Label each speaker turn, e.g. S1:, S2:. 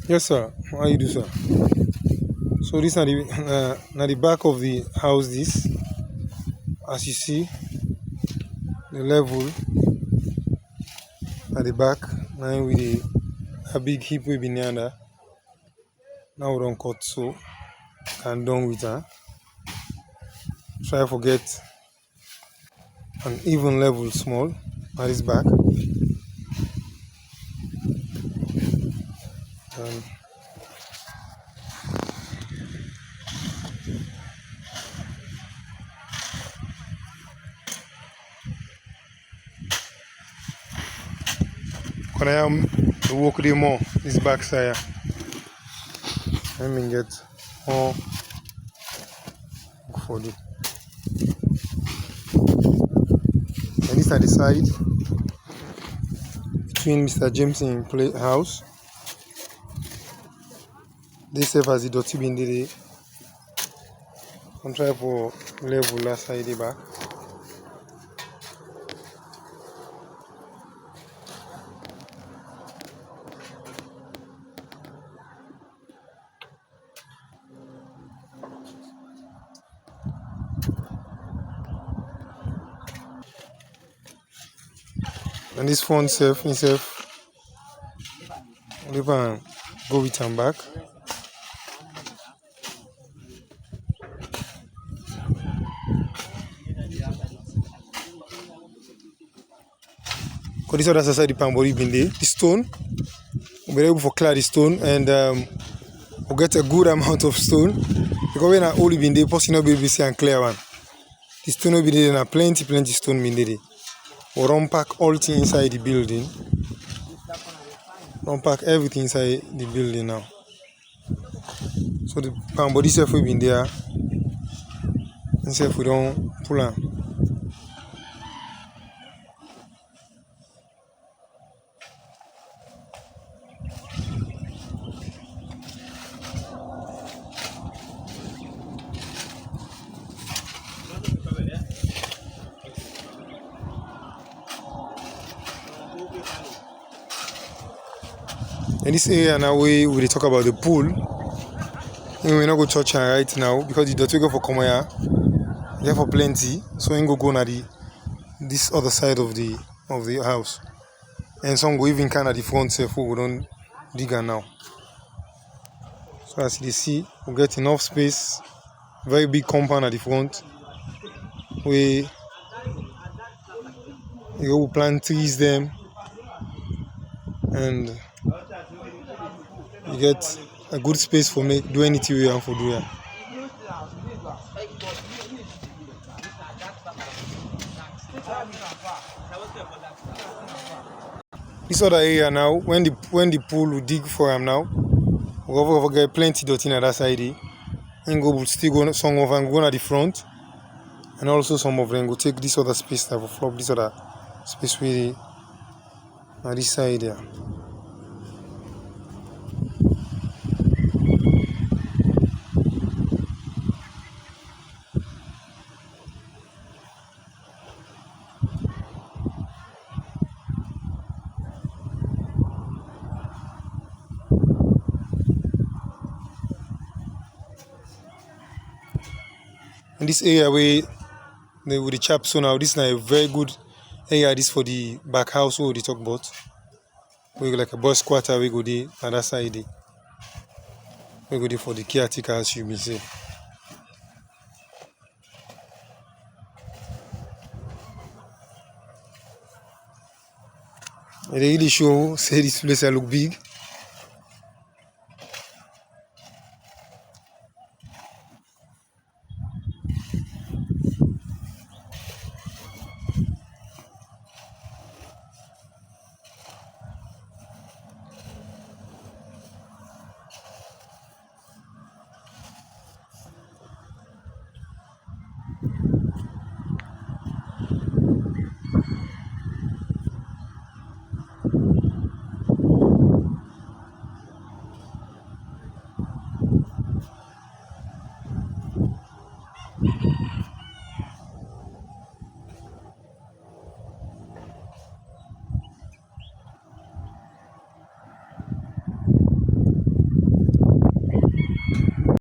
S1: Yes, sir. How you do, sir? So this are the back of the house. This, as you see, the level at the back. Now with a big heap we be near there. Now we don't cut so and done with her. Try to get an even level small at this back. And when I am to walk the more this back side, let me get more for the. And this at the side between Mr. Jameson play house. They serve as the dirty bin there. I'm trying for level last side the back. And this phone self himself and go with him back. Because this other side the Pambori bin there. The stone, we'll be able to clear the stone and we'll get a good amount of stone. Because when I only been there, possibly not be able to see and clear one. The stone will be there and plenty stone bin there. We'll unpack all things inside the building. Unpack everything inside the building now. So the Pambori self will be in there. And self we don't pull on. In this area now we will talk about the pool. And we're not go church right now because the daughter go for come here. There for plenty. So we go na this other side of the house. And some go even kind of the front self we don't dig her now. So as you see, we get enough space, very big compound at the front. We go plant trees them and you get a good space for me do anything we want for do here. This other area now, when the pool will dig for him now, we get plenty dirty on that side. And go still go some of them go at the front, and also some of them go take this other space that will flop this other space with on this side there. In this area where with the chap so now this is a very good area this for the back house where we talk about. We go like a bus quarter we go there on that side there. We go there for the caretaker as you may say. It really show say this place look big.